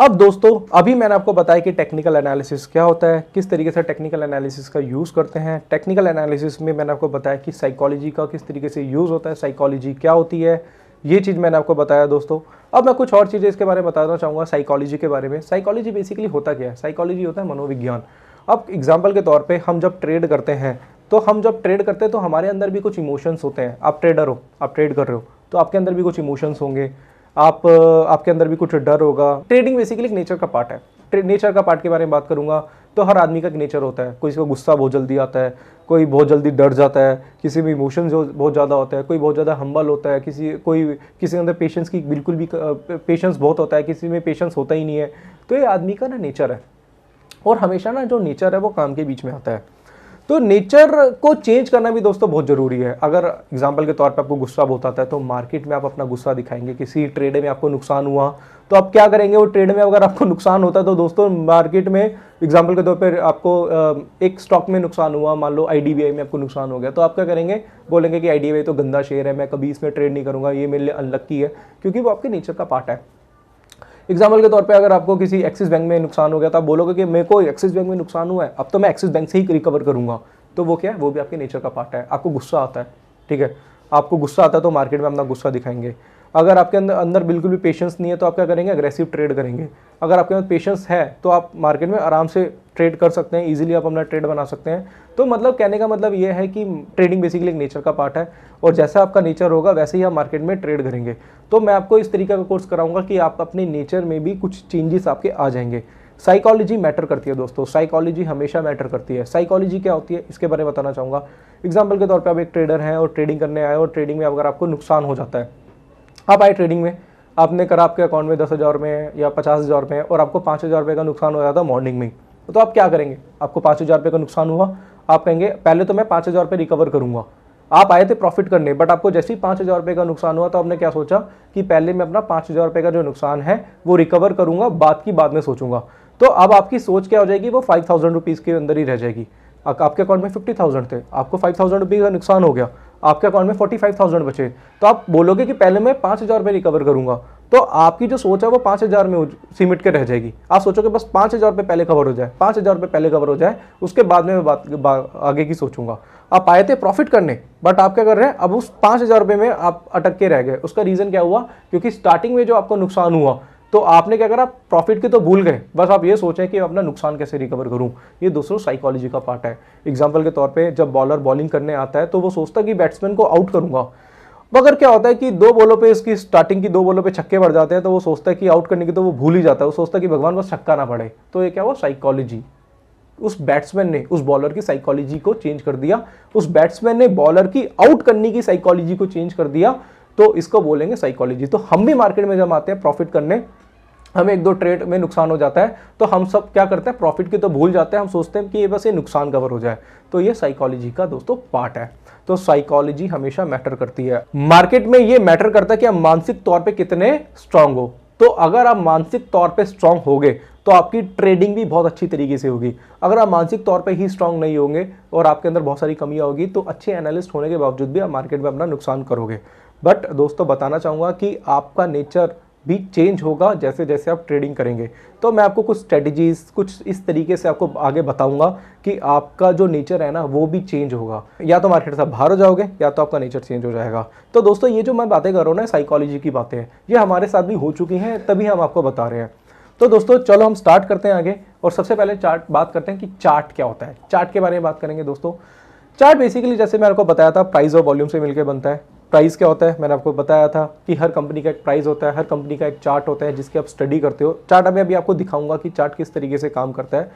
अब दोस्तों अभी मैंने आपको बताया कि टेक्निकल एनालिसिस क्या होता है, किस तरीके से टेक्निकल एनालिसिस का यूज़ करते हैं। टेक्निकल एनालिसिस में मैंने आपको बताया कि साइकोलॉजी का किस तरीके से यूज़ होता है, साइकोलॉजी क्या होती है, ये चीज़ मैंने आपको बताया दोस्तों। अब मैं कुछ और चीज़ें इसके बारे में बताना चाहूँगा साइकोलॉजी के बारे में। साइकोलॉजी बेसिकली होता क्या है? साइकोलॉजी होता है मनोविज्ञान। अब एग्जाम्पल के तौर पर हम जब ट्रेड करते हैं तो हमारे अंदर भी कुछ इमोशंस होते हैं। आप ट्रेडर हो, आप ट्रेड कर रहे हो, तो आपके अंदर भी कुछ इमोशंस होंगे, आपके अंदर भी कुछ डर होगा। ट्रेडिंग बेसिकली एक नेचर का पार्ट है। नेचर का पार्ट के बारे में बात करूंगा तो हर आदमी का एक नेचर होता है। कोई को गुस्सा बहुत जल्दी आता है, कोई बहुत जल्दी डर जाता है, किसी में इमोशन जो बहुत ज़्यादा होता है, कोई बहुत ज़्यादा हम्बल होता है, किसी के अंदर पेशेंस की बिल्कुल भी पेशेंस बहुत होता है, किसी में पेशेंस होता ही नहीं है। तो ये आदमी का ना नेचर है, और हमेशा ना जो नेचर है वो काम के बीच में आता है। तो नेचर को चेंज करना भी दोस्तों बहुत ज़रूरी है। अगर एग्जांपल के तौर पे आपको गुस्सा बहुत आता है तो मार्केट में आप अपना गुस्सा दिखाएंगे। किसी ट्रेड में आपको नुकसान हुआ तो आप क्या करेंगे? वो ट्रेड में अगर आपको नुकसान होता है तो दोस्तों मार्केट में एग्जांपल के तौर पे आपको एक स्टॉक में नुकसान हुआ, मान लो IDBI में आपको नुकसान हो गया, तो आप क्या करेंगे? बोलेंगे कि IDBI तो गंदा शेयर है, मैं कभी इसमें ट्रेड नहीं करूँगा, ये मेरे लिए अनलक्की है, क्योंकि वो आपके नेचर का पार्ट है। एग्जाम्पल के तौर पे अगर आपको किसी एक्सिस बैंक में नुकसान हो गया तो आप बोलोगे कि मेरे को एक्सिस बैंक में नुकसान हुआ है, अब तो मैं एक्सिस बैंक से ही रिकवर करूंगा। तो वो क्या है? वो भी आपके नेचर का पार्ट है। आपको गुस्सा आता है, ठीक है, आपको गुस्सा आता है तो मार्केट में अपना गुस्सा दिखाएंगे। अगर आपके अंदर बिल्कुल भी पेशेंस नहीं है तो आप क्या करेंगे? अग्रेसिव ट्रेड करेंगे। अगर आपके पास पेशेंस है तो आप मार्केट में आराम से ट्रेड कर सकते हैं, इजीली आप अपना ट्रेड बना सकते हैं। तो मतलब कहने का मतलब ये है कि ट्रेडिंग बेसिकली एक नेचर का पार्ट है, और जैसा आपका नेचर होगा वैसे ही आप मार्केट में ट्रेड करेंगे। तो मैं आपको इस तरीके का कोर्स कराऊंगा कि आप अपने नेचर में भी कुछ चेंजेस आपके आ जाएंगे। साइकोलॉजी मैटर करती है दोस्तों, साइकोलॉजी हमेशा मैटर करती है। साइकोलॉजी क्या होती है इसके बारे में बताना चाहूँगा। एग्जाम्पल के तौर पर आप एक ट्रेडर हैं और ट्रेडिंग करने आए, और ट्रेडिंग में अगर आपको नुकसान हो जाता है, आप आए ट्रेडिंग में, आपने करा आपके अकाउंट में 10,000 में या 50,000 में, और आपको 5,000 रुपये का नुकसान हो जाता है मॉर्निंग में, तो आप क्या करेंगे? आपको 5,000 रुपये का नुकसान हुआ, आप कहेंगे पहले तो मैं 5,000 रुपये रिकवर करूंगा। आप आए थे प्रॉफिट करने, बट आपको जैसे ही 5,000 रुपये का नुकसान हुआ तो आपने क्या सोचा कि पहले मैं अपना 5,000 रुपये का जो नुकसान है वो रिकवर करूंगा, बात की बाद में सोचूंगा। तो अब आपकी सोच क्या हो जाएगी? वो 5,000 रुपीज़ के अंदर ही रह जाएगी। आपके अकाउंट में 50,000 थे, आपको 5,000 रुपीज़ का नुकसान हो गया, आपके अकाउंट में 45,000 बचे, तो आप बोलोगे कि पहले मैं 5,000 रुपये रिकवर करूंगा। तो आपकी जो सोच है वो 5,000 में सिमट के रह जाएगी। आप सोचोगे बस 5,000 रुपये पहले कवर हो जाए, 5,000 रुपये पहले कवर हो जाए, उसके बाद में मैं आगे की सोचूंगा। आप आए थे प्रॉफिट करने, बट आप क्या कर रहे हैं? अब उस 5,000 रुपये में आप अटक के रह गए। उसका रीज़न क्या हुआ? क्योंकि स्टार्टिंग में जो आपको नुकसान हुआ तो आपने क्या करा? प्रॉफिट की तो भूल गए, बस आप ये सोचें कि अपना नुकसान कैसे रिकवर करूं। ये दोस्तों साइकोलॉजी का पार्ट है। एग्जांपल के तौर पे जब बॉलर बॉलिंग करने आता है तो वो सोचता है कि बैट्समैन को आउट करूंगा, मगर क्या होता है कि 2 बॉलों पे इसकी स्टार्टिंग की 2 बॉलों पे छक्के पड़ जाते हैं, तो वो सोचता है कि आउट करने की, तो वो भूल ही जाता है। वो सोचता है कि भगवान बस छक्का ना पड़े। तो ये क्या हुआ? साइकोलॉजी। उस बैट्समैन ने उस बॉलर की साइकोलॉजी को चेंज कर दिया, उस बैट्समैन ने बॉलर की आउट करने की साइकोलॉजी को चेंज कर दिया, तो इसको बोलेंगे साइकोलॉजी। तो हम भी मार्केट में जब आते हैं प्रॉफिट करने, हमें 1-2 ट्रेड में नुकसान हो जाता है तो हम सब क्या करते हैं? प्रॉफिट की तो भूल जाते हैं, हम सोचते हैं कि ये बस ये नुकसान कवर हो जाए। तो ये साइकोलॉजी का दोस्तों पार्ट है। तो साइकोलॉजी हमेशा मैटर करती है मार्केट में। ये मैटर करता है कि आप मानसिक तौर पे कितने स्ट्रांग हो। तो अगर आप मानसिक तौर पे स्ट्रांग होगे तो आपकी ट्रेडिंग भी बहुत अच्छी तरीके से होगी। अगर आप मानसिक तौर पे ही स्ट्रांग नहीं होंगे और आपके अंदर बहुत सारी कमियां होगी तो अच्छे एनालिस्ट होने के बावजूद भी आप मार्केट में अपना नुकसान करोगे। बट दोस्तों बताना चाहूँगा कि आपका नेचर भी चेंज होगा जैसे जैसे आप ट्रेडिंग करेंगे। तो मैं आपको कुछ स्ट्रेटजीज कुछ इस तरीके से आपको आगे बताऊंगा कि आपका जो नेचर है ना वो भी चेंज होगा। या तो मार्केट से बाहर हो जाओगे या तो आपका नेचर चेंज हो जाएगा। तो दोस्तों ये जो मैं बातें कर रहा हूँ ना, साइकोलॉजी की बातें हैं, ये हमारे साथ भी हो चुकी हैं, तभी हम आपको बता रहे हैं। तो दोस्तों चलो हम स्टार्ट करते हैं आगे, और सबसे पहले बात करते हैं कि चार्ट क्या होता है। चार्ट के बारे में बात करेंगे दोस्तों। चार्ट बेसिकली जैसे मैंने आपको बताया था प्राइस और वॉल्यूम से मिलकर बनता है। प्राइस क्या होता है? मैंने आपको बताया था कि हर कंपनी का एक प्राइस होता है, हर कंपनी का एक चार्ट होता है जिसकी आप स्टडी करते हो। चार्ट में अभी आपको दिखाऊंगा कि चार्ट किस तरीके से काम करता है।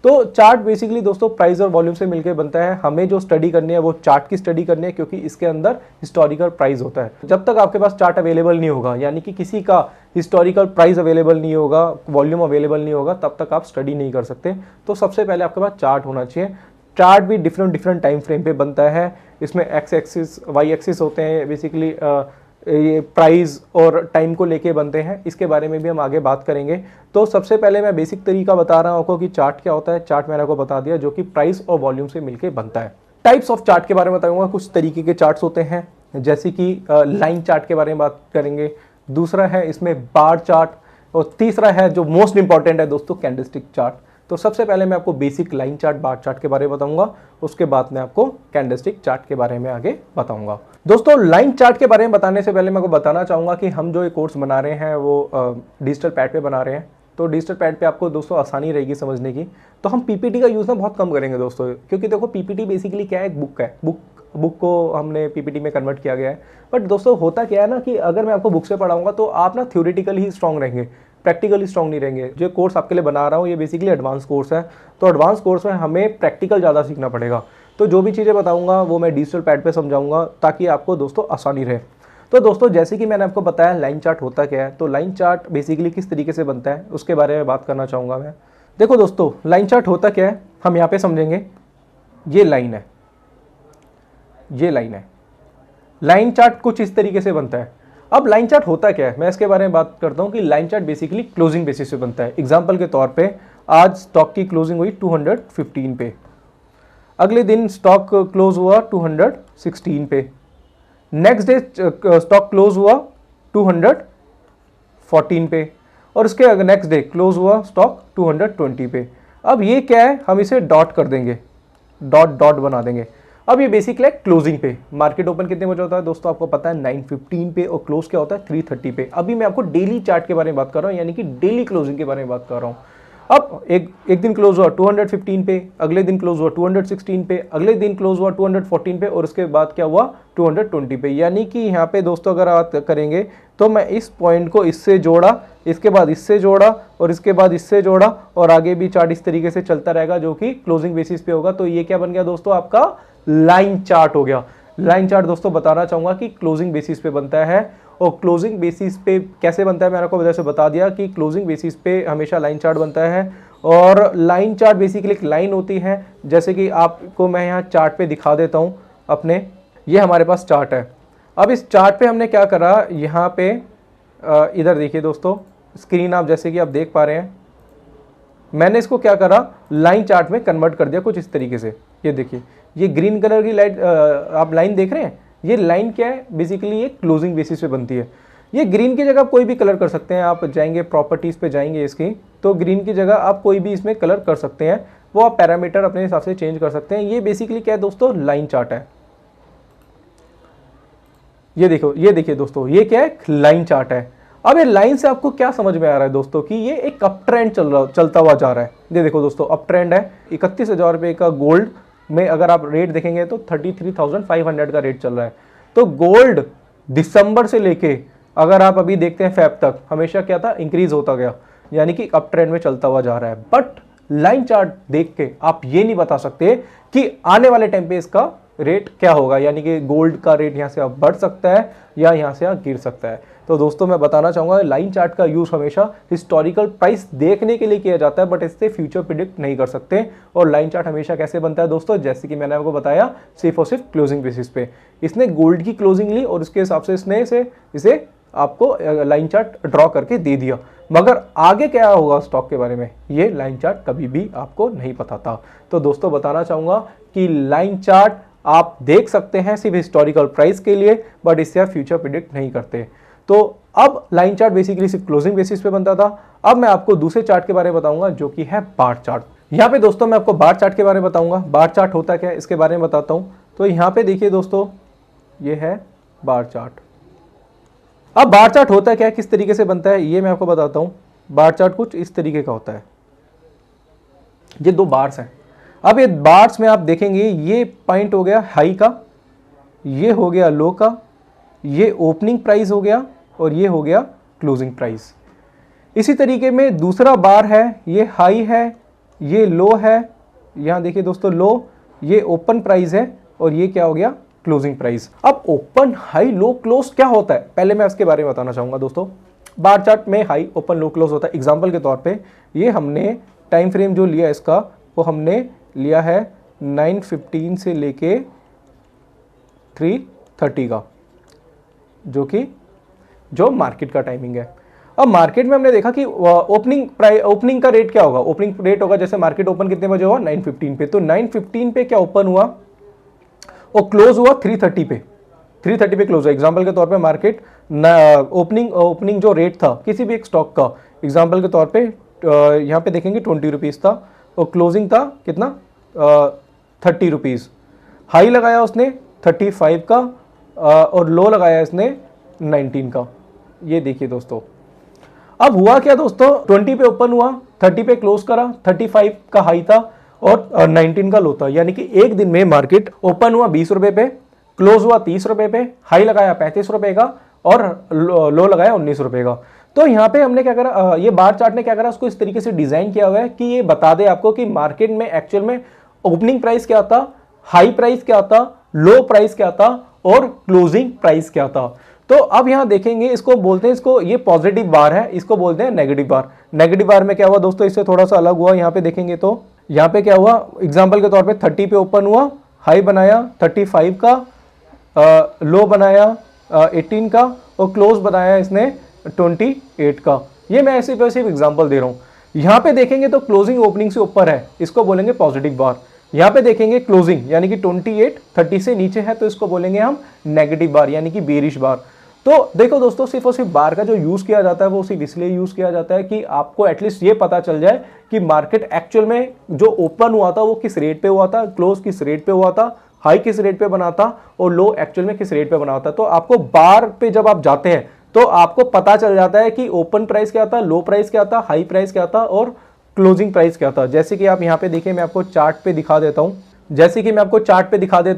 तो चार्ट बेसिकली दोस्तों प्राइस और वॉल्यूम से मिलकर बनता है। हमें जो स्टडी करनी है वो चार्ट की स्टडी करनी है, क्योंकि इसके अंदर हिस्टोरिकल प्राइस होता है। जब तक आपके पास चार्ट अवेलेबल नहीं होगा, यानी कि किसी का हिस्टोरिकल प्राइस अवेलेबल नहीं होगा, वॉल्यूम अवेलेबल नहीं होगा, तब तक आप स्टडी नहीं कर सकते। तो सबसे पहले आपके पास चार्ट होना चाहिए। चार्ट भी डिफरेंट टाइम फ्रेम पे बनता है। इसमें एक्स एक्सिस वाई एक्सिस होते हैं, बेसिकली ये प्राइस और टाइम को लेके बनते हैं। इसके बारे में भी हम आगे बात करेंगे। तो सबसे पहले मैं बेसिक तरीका बता रहा हूं आपको कि चार्ट क्या होता है। चार्ट मैंने आपको बता दिया, जो कि प्राइस और वॉल्यूम से मिलके बनता है। टाइप्स ऑफ चार्ट के बारे में बताऊंगा। कुछ तरीके के चार्ट्स होते हैं, जैसे कि लाइन चार्ट के बारे में बात करेंगे। दूसरा है इसमें बार चार्ट, और तीसरा है जो मोस्ट इंपॉर्टेंट है दोस्तों, कैंडलस्टिक चार्ट। तो सबसे पहले मैं आपको basic line chart, bar chart के बारे में बताऊंगा, उसके बाद मैं आपको कैंडलस्टिक चार्ट के बारे में आगे बताऊंगा। दोस्तों लाइन चार्ट के बारे में बताने से पहले मैं आपको बताना चाहूंगा कि हम जो ये कोर्स बना रहे हैं वो डिजिटल पैड पे बना रहे हैं। तो डिजिटल पैड पे आपको दोस्तों आसानी रहेगी समझने की। तो हम पीपीटी का यूज़ ना बहुत कम करेंगे दोस्तों, क्योंकि देखो पीपीटी बेसिकली क्या है, एक बुक है, बुक को हमने पीपीटी में कन्वर्ट किया गया है। बट दोस्तों होता क्या है ना कि अगर मैं आपको बुक से पढ़ाऊंगा तो आप ना थ्योरेटिकली ही स्ट्रांग रहेंगे, प्रैक्टिकली स्ट्रांग नहीं रहेंगे। जो कोर्स आपके लिए बना रहा हूँ ये बेसिकली एडवांस कोर्स है, तो एडवांस कोर्स में हमें प्रैक्टिकल ज़्यादा सीखना पड़ेगा। तो जो भी चीज़ें बताऊँगा वो मैं डिजिटल पैड पे समझाऊंगा ताकि आपको दोस्तों आसानी रहे। तो दोस्तों जैसे कि मैंने आपको बताया लाइन चार्ट होता क्या है, तो लाइन चार्ट बेसिकली किस तरीके से बनता है उसके बारे में बात करना चाहूँगा मैं। देखो दोस्तों लाइन चार्ट होता क्या है, हम यहाँ पे समझेंगे। ये लाइन है, ये लाइन है। लाइन चार्ट कुछ इस तरीके से बनता है। अब लाइन चार्ट होता क्या है मैं इसके बारे में बात करता हूँ कि line chart basically closing basis पे बनता है। एग्जांपल के तौर पे आज स्टॉक की क्लोजिंग हुई 215 पे, अगले दिन स्टॉक क्लोज हुआ 216 पे, नेक्स्ट डे स्टॉक क्लोज हुआ 214 पे, और उसके नेक्स्ट डे क्लोज हुआ स्टॉक 220 पे। अब ये क्या है, हम इसे डॉट कर देंगे, डॉट डॉट बना देंगे। अब ये बेसिकली क्लोजिंग पे मार्केट ओपन कितने बजे होता है दोस्तों, आपको पता है 9:15 पे, और क्लोज क्या होता है 3:30 पे। अभी मैं आपको डेली चार्ट के बारे में बात कर रहा हूँ, यानी कि डेली क्लोजिंग के बारे में बात कर रहा हूँ। अब एक दिन क्लोज हुआ 215 पे, अगले दिन क्लोज हुआ 216 पे, अगले दिन क्लोज हुआ 214 पे, और उसके बाद क्या हुआ 220 पे। यानी कि यहाँ पे दोस्तों अगर आप करेंगे तो मैं इस पॉइंट को इससे जोड़ा, इसके बाद इससे जोड़ा, और इसके बाद इससे जोड़ा, और आगे भी चार्ट इस तरीके से चलता रहेगा जो कि क्लोजिंग बेसिस पे होगा। तो ये क्या बन गया दोस्तों, आपका लाइन चार्ट हो गया। लाइन चार्ट दोस्तों बताना चाहूंगा कि क्लोजिंग बेसिस पे बनता है। और क्लोजिंग बेसिस पे कैसे बनता है मैंने आपको वजह से बता दिया कि क्लोजिंग बेसिस पे हमेशा लाइन चार्ट बनता है। और लाइन चार्ट बेसिकली एक लाइन होती है, जैसे कि आपको मैं यहाँ चार्ट पे दिखा देता हूँ अपने। ये हमारे पास चार्ट है। अब इस चार्ट पे हमने क्या करा, यहाँ पे इधर देखिए दोस्तों, स्क्रीन आप जैसे कि आप देख पा रहे हैं, मैंने इसको क्या करा, लाइन चार्ट में कन्वर्ट कर दिया कुछ इस तरीके से। ये देखिए, ये ग्रीन कलर की लाइट आप लाइन देख रहे हैं, ये लाइन क्या है, बेसिकली ये क्लोजिंग बेसिस पे बनती है। ये ग्रीन की जगह आप कोई भी कलर कर सकते हैं, आप जाएंगे प्रॉपर्टीज पे जाएंगे इसकी, तो ग्रीन की जगह आप कोई भी इसमें कलर कर सकते हैं, वो आप पैरामीटर अपने हिसाब से चेंज कर सकते हैं। ये बेसिकली क्या है दोस्तों, लाइन चार्ट है। ये देखो, ये देखिए दोस्तों, ये क्या है, लाइन चार्ट है। अब ये लाइन से आपको क्या समझ में आ रहा है दोस्तों कि ये एक अप ट्रेंड चलता हुआ जा रहा है। ये देखो दोस्तों, अप ट्रेंड है। 31,000 रुपये का गोल्ड में अगर आप रेट देखेंगे तो 33,500 का रेट चल रहा है। तो गोल्ड दिसंबर से लेके अगर आप अभी देखते हैं फेब तक हमेशा क्या था, इंक्रीज होता गया, यानी कि अप ट्रेंड में चलता हुआ जा रहा है। बट लाइन चार्ट देख के आप ये नहीं बता सकते कि आने वाले टाइम पे इसका रेट क्या होगा, यानी कि गोल्ड का रेट यहाँ से अब बढ़ सकता है या यहाँ से गिर सकता है। तो दोस्तों मैं बताना चाहूँगा लाइन चार्ट का यूज़ हमेशा हिस्टोरिकल प्राइस देखने के लिए किया जाता है, बट इससे फ्यूचर प्रिडिक्ट नहीं कर सकते। और लाइन चार्ट हमेशा कैसे बनता है दोस्तों, जैसे कि मैंने आपको बताया, सिर्फ और सिर्फ क्लोजिंग बेसिस पे। इसने गोल्ड की क्लोजिंग ली और उसके हिसाब से इसने इसे आपको लाइन चार्ट ड्रॉ करके दे दिया, मगर आगे क्या होगा स्टॉक के बारे में ये लाइन चार्ट कभी भी आपको नहीं पता था। तो दोस्तों बताना चाहूँगा कि लाइन चार्ट आप देख सकते हैं सिर्फ हिस्टोरिकल प्राइस के लिए, बट इससे आप फ्यूचर प्रिडिक्ट नहीं करते। तो अब लाइन चार्ट बेसिकली सिर्फ क्लोजिंग बेसिस पे बनता था। अब मैं आपको दूसरे चार्ट के बारे में बताऊंगा जो कि है बार चार्ट। यहाँ पे दोस्तों मैं आपको बार चार्ट के बारे में बताऊंगा। बार चार्ट होता क्या है इसके बारे में बताता हूँ। तो यहाँ पे देखिए दोस्तों, ये है बार चार्ट। अब बार चार्ट होता क्या है, किस तरीके से बनता है, ये मैं आपको बताता हूँ। बार चार्ट कुछ इस तरीके का होता है। ये दो बार्स हैं। अब ये बार्स में आप देखेंगे, ये पॉइंट हो गया हाई का, ये हो गया लो का, ये ओपनिंग प्राइस हो गया, और ये हो गया क्लोजिंग प्राइस। इसी तरीके में दूसरा बार है, ये हाई है, ये लो है, यहाँ देखिए दोस्तों लो, ये ओपन प्राइस है, और ये क्या हो गया क्लोजिंग प्राइस। अब ओपन हाई लो क्लोज क्या होता है, पहले मैं इसके बारे में बताना चाहूंगा दोस्तों। बार चार्ट में हाई ओपन लो क्लोज होता है। एग्जांपल के तौर पे ये हमने टाइम फ्रेम जो लिया इसका, वो हमने लिया है 9:15 से लेके 3:30 का, जो मार्केट का टाइमिंग है। अब मार्केट में हमने देखा कि ओपनिंग का रेट क्या होगा, ओपनिंग रेट होगा, जैसे मार्केट ओपन कितने बजे हुआ 9:15 पे, तो 9:15 पे क्या ओपन हुआ और क्लोज हुआ 3:30 पे। 3:30 पे क्लोज हुआ। एग्जांपल के तौर पे मार्केट ओपनिंग जो रेट था किसी भी एक स्टॉक का, एग्जाम्पल के तौर पे यहाँ पे देखेंगे 20 रुपीज़ था और क्लोजिंग था कितना 30 रुपीज़। हाई लगाया उसने 35 का और लो लगाया इसने 19 का। ये देखिए दोस्तों, अब हुआ क्या दोस्तों, 20 पे ओपन हुआ, 30 पे क्लोज करा, 35 का हाई था और 19 का लो था। यानी कि एक दिन में मार्केट ओपन हुआ 20 रुपए पे, क्लोज हुआ 30 रुपए पे, हाई लगाया 35 रुपए का और लो लगाया 19 रुपए का। तो यहाँ पे हमने क्या करा, ये बार चार्ट ने क्या करा, उसको इस तरीके से डिजाइन किया हुआ है कि ये बता दे आपको कि मार्केट में एक्चुअल में ओपनिंग प्राइस क्या था, हाई प्राइस क्या था, लो प्राइस क्या था और क्लोजिंग प्राइस क्या था। तो अब यहां देखेंगे, इसको बोलते हैं, इसको ये पॉजिटिव बार है, इसको बोलते हैं नेगेटिव बार। नेगेटिव बार में क्या हुआ दोस्तों, इससे थोड़ा सा अलग हुआ। यहां पे देखेंगे तो यहां पे क्या हुआ, एग्जांपल के तौर पे 30 पे ओपन हुआ, हाई बनाया 35 का, लो बनाया 18 का और क्लोज बनाया इसने 28 का। ये मैं ऐसे वैसे एग्जांपल दे रहा हूं। यहां पे देखेंगे तो क्लोजिंग ओपनिंग से ऊपर है, इसको बोलेंगे पॉजिटिव बार। यहां पे देखेंगे क्लोजिंग यानी कि 28 30 से नीचे है तो इसको बोलेंगे हम नेगेटिव बार यानी कि बेरिश बार। तो देखो दोस्तों, सिर्फ और सिर्फ बार का जो यूज किया जाता है वो सिर्फ इसलिए यूज किया जाता है कि आपको एटलीस्ट ये पता चल जाए कि मार्केट एक्चुअल में जो ओपन हुआ था वो किस रेट पे हुआ था, क्लोज किस रेट पे हुआ था, हाई किस रेट पे बना था और लो एक्चुअल में किस रेट पे बना था। तो आपको बार पे जब आप जाते हैं तो आपको पता चल जाता है कि ओपन प्राइस क्या था, लो प्राइस क्या था, हाई प्राइस क्या था और क्लोजिंग प्राइस क्या था। जैसे कि आप यहाँ पे देखिए, मैं आपको चार्ट पे दिखा देता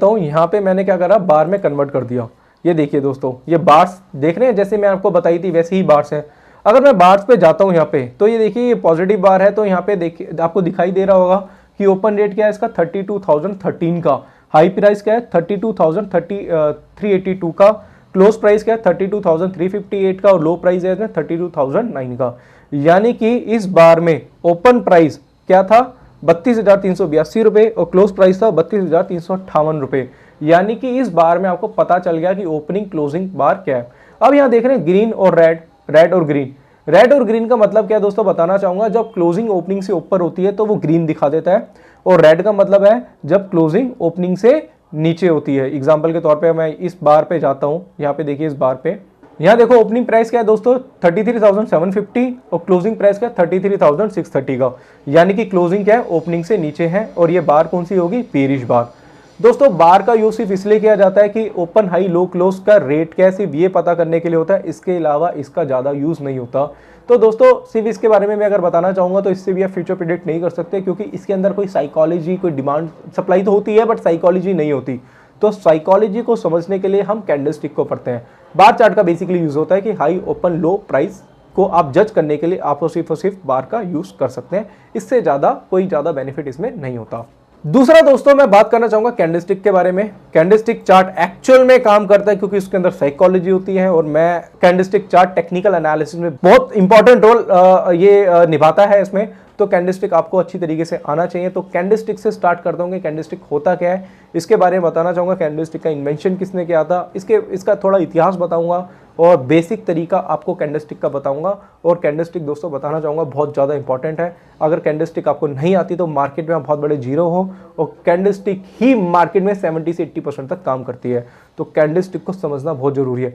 हूँ। यहाँ पे मैंने क्या करा, बार में कन्वर्ट कर दिया। ये देखिए दोस्तों, ये बार्स देख रहे हैं, जैसे मैं आपको बताई थी वैसे ही बार्स हैं। अगर मैं बार्स पे जाता हूँ यहाँ पे तो ये देखिए, ये पॉजिटिव बार है। तो यहाँ पे देखिए आपको दिखाई दे रहा होगा कि ओपन रेट क्या है इसका 32,013 का, हाई प्राइस क्या है 32,382 का, क्लोज प्राइस क्या है 32,358 का और लो प्राइस है 32,009 का। यानी कि इस बार में ओपन प्राइस क्या था 32,382 रुपए और क्लोज प्राइस था 32,358 रुपए। यानी कि इस बार में आपको पता चल गया कि ओपनिंग क्लोजिंग बार क्या है। अब यहां देख रहे हैं ग्रीन और रेड, रेड और ग्रीन। रेड और ग्रीन का मतलब क्या है दोस्तों, बताना चाहूंगा। जब क्लोजिंग ओपनिंग से ऊपर होती है तो वो ग्रीन दिखा देता है और रेड का मतलब है जब क्लोजिंग ओपनिंग से नीचे होती है। एग्जाम्पल के तौर पे मैं इस बार पे जाता हूं, यहाँ पे देखिए इस बार पे, यहाँ देखो ओपनिंग प्राइस क्या है दोस्तों 33,750 और क्लोजिंग प्राइस क्या है 33,630 का। यानी कि क्लोजिंग क्या है ओपनिंग से नीचे है और ये बार कौन सी होगी, बेरिश बार। दोस्तों बार का यूज सिर्फ इसलिए किया जाता है कि ओपन हाई लो क्लोज का रेट क्या है, सिर्फ ये पता करने के लिए होता है। इसके अलावा इसका ज्यादा यूज नहीं होता। तो दोस्तों सिर्फ इसके बारे में मैं अगर बताना चाहूंगा तो इससे भी आप फ्यूचर प्रेडिक्ट नहीं कर सकते, क्योंकि इसके अंदर कोई साइकोलॉजी, कोई डिमांड सप्लाई तो होती है बट साइकोलॉजी नहीं होती। तो साइकोलॉजी को समझने के लिए हम कैंडलस्टिक को पढ़ते हैं। बार चार्ट का बेसिकली यूज होता है कि हाई ओपन लो प्राइस को आप जज करने के लिए आप सिर्फ और सिर्फ बार का यूज कर सकते हैं। इससे ज्यादा कोई ज्यादा बेनिफिट इसमें नहीं होता। दूसरा दोस्तों मैं बात करना चाहूंगा कैंडलस्टिक के बारे में। कैंडलस्टिक चार्ट एक्चुअल में काम करता है क्योंकि उसके अंदर साइकोलॉजी होती है और मैं कैंडलस्टिक चार्ट टेक्निकल एनालिसिस में बहुत इंपॉर्टेंट रोल ये निभाता है इसमें। तो कैंडलस्टिक आपको अच्छी तरीके से आना चाहिए। तो कैंडलस्टिक से स्टार्ट करता हूँ कि कैंडलस्टिक होता क्या है, इसके बारे में बताना चाहूँगा। कैंडलस्टिक का इन्वेंशन किसने किया था, इसका थोड़ा इतिहास बताऊँगा और बेसिक तरीका आपको कैंडलस्टिक का बताऊँगा। और कैंडलस्टिक दोस्तों बताना चाहूँगा बहुत ज़्यादा इंपॉर्टेंट है। अगर कैंडलस्टिक आपको नहीं आती तो मार्केट में आप बहुत बड़े जीरो हो, और कैंडलस्टिक ही मार्केट में 70 से 80% तक काम करती है। तो कैंडलस्टिक को समझना बहुत जरूरी है।